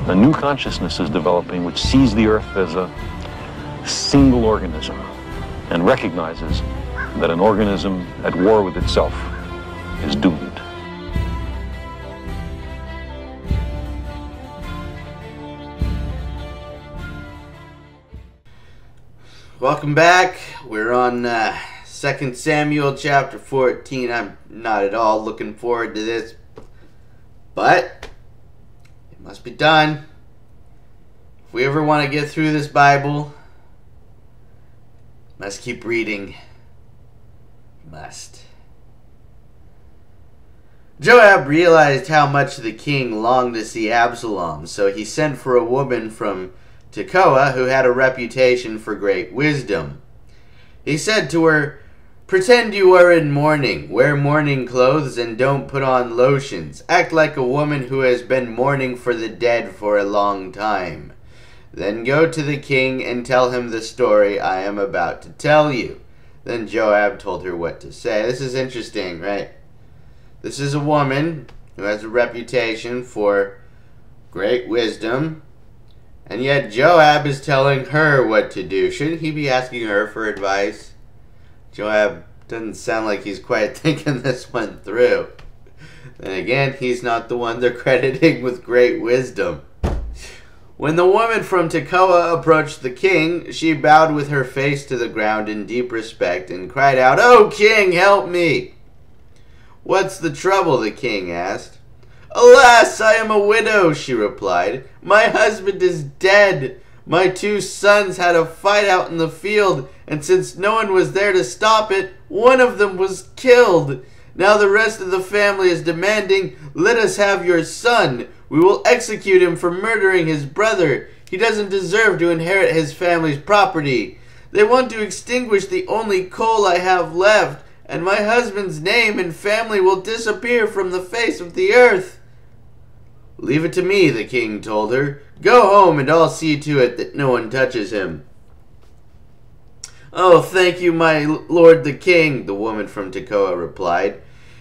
A new consciousness is developing which sees the earth as a single organism and recognizes that an organism at war with itself is doomed. Welcome back. We're on 2 Samuel chapter 14. I'm not at all looking forward to this, but it must be done. If we ever want to get through this Bible, must keep reading. Must. Joab realized how much the king longed to see Absalom, so he sent for a woman from Tekoa who had a reputation for great wisdom. He said to her, "Pretend you are in mourning, wear mourning clothes, and don't put on lotions. Act like a woman who has been mourning for the dead for a long time. Then go to the king and tell him the story I am about to tell you." Then Joab told her what to say. This is interesting, right? This is a woman who has a reputation for great wisdom, and yet Joab is telling her what to do. Shouldn't he be asking her for advice? Joab doesn't sound like he's quite thinking this one through. Then again, he's not the one they're crediting with great wisdom. When the woman from Tekoa approached the king, she bowed with her face to the ground in deep respect and cried out, "O king, help me!" "What's the trouble?" the king asked. "Alas, I am a widow," she replied. "My husband is dead. My 2 sons had a fight out in the field, and since no one was there to stop it, one of them was killed. Now the rest of the family is demanding, 'Let us have your son. We will execute him for murdering his brother. He doesn't deserve to inherit his family's property. They want to extinguish the only coal I have left, and my husband's name and family will disappear from the face of the earth.' 'Leave it to me,' the king told her. 'Go home and I'll see to it that no one touches him.' 'Oh, thank you, my lord the king,' the woman from Tekoa replied.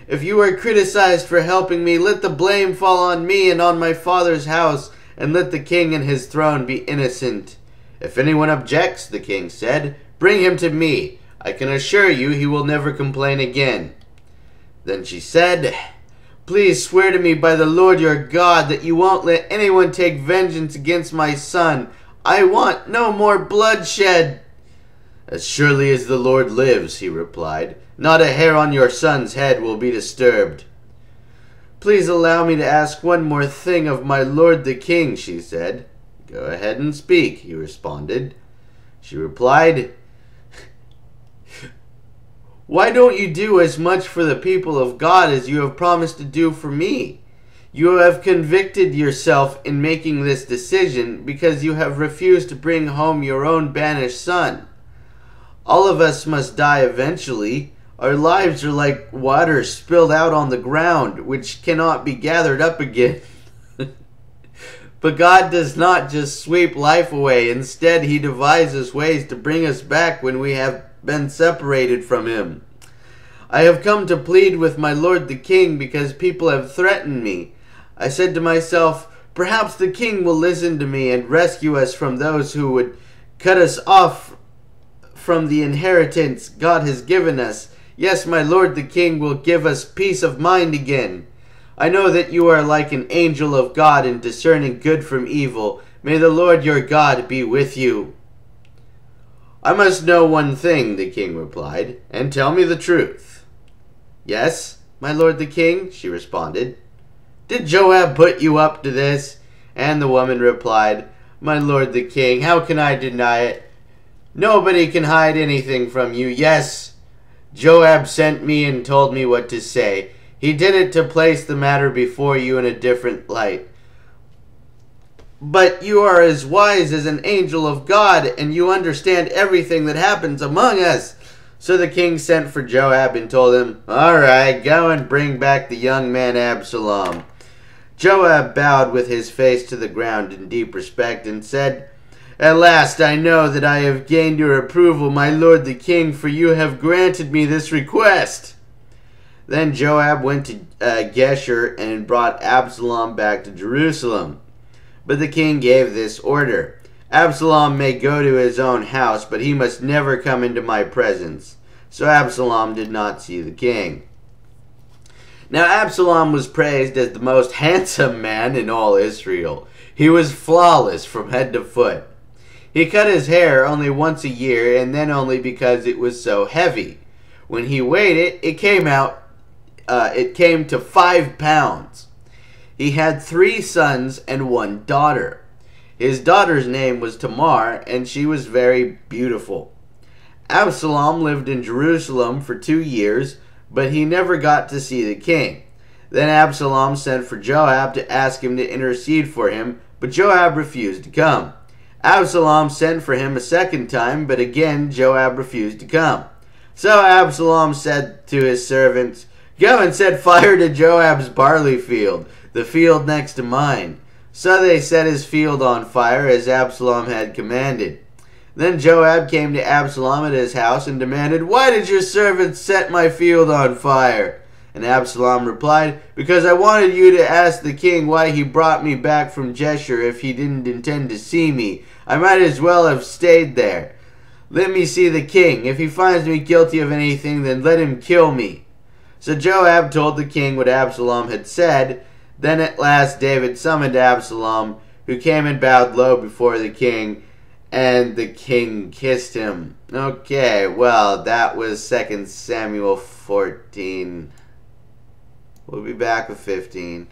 'If you are criticized for helping me, let the blame fall on me and on my father's house, and let the king and his throne be innocent.' 'If anyone objects,' the king said, 'bring him to me. I can assure you he will never complain again.' Then she said, 'Please swear to me by the Lord your God that you won't let anyone take vengeance against my son. I want no more bloodshed.' 'As surely as the Lord lives,' he replied, 'not a hair on your son's head will be disturbed.' 'Please allow me to ask one more thing of my lord the king,' she said. 'Go ahead and speak,' he responded. She replied, 'Why don't you do as much for the people of God as you have promised to do for me? You have convicted yourself in making this decision because you have refused to bring home your own banished son. All of us must die eventually. Our lives are like water spilled out on the ground, which cannot be gathered up again.' But God does not just sweep life away. Instead, he devises ways to bring us back when we have been separated from him. I have come to plead with my lord the king because people have threatened me. I said to myself, perhaps the king will listen to me and rescue us from those who would cut us off from the inheritance God has given us. Yes, my lord the king will give us peace of mind again. I know that you are like an angel of God in discerning good from evil. May the Lord your God be with you.' 'I must know one thing,' the king replied, 'and tell me the truth.' 'Yes, my lord the king,' she responded. 'Did Joab put you up to this?' And the woman replied, 'My lord the king, how can I deny it? Nobody can hide anything from you. Yes, Joab sent me and told me what to say. He did it to place the matter before you in a different light. But you are as wise as an angel of God, and you understand everything that happens among us.' So the king sent for Joab and told him, 'All right, go and bring back the young man Absalom.' Joab bowed with his face to the ground in deep respect and said, 'At last I know that I have gained your approval, my lord the king, for you have granted me this request.' Then Joab went to Geshur and brought Absalom back to Jerusalem. But the king gave this order: Absalom may go to his own house, but he must never come into my presence. So Absalom did not see the king. Now Absalom was praised as the most handsome man in all Israel. He was flawless from head to foot. He cut his hair only once a year, and then only because it was so heavy. When he weighed it, it came to 5 pounds. He had 3 sons and 1 daughter. His daughter's name was Tamar, and she was very beautiful. Absalom lived in Jerusalem for 2 years, but he never got to see the king. Then Absalom sent for Joab to ask him to intercede for him, but Joab refused to come. Absalom sent for him a second time, but again Joab refused to come. So Absalom said to his servants, "Go and set fire to Joab's barley field, the field next to mine." So they set his field on fire as Absalom had commanded. Then Joab came to Absalom at his house and demanded, "Why did your servants set my field on fire?" And Absalom replied, "Because I wanted you to ask the king why he brought me back from Jeshurun if he didn't intend to see me. I might as well have stayed there. Let me see the king. If he finds me guilty of anything, then let him kill me." So Joab told the king what Absalom had said. Then at last David summoned Absalom, who came and bowed low before the king, and the king kissed him. Okay, well, that was 2 Samuel 14. We'll be back with 15.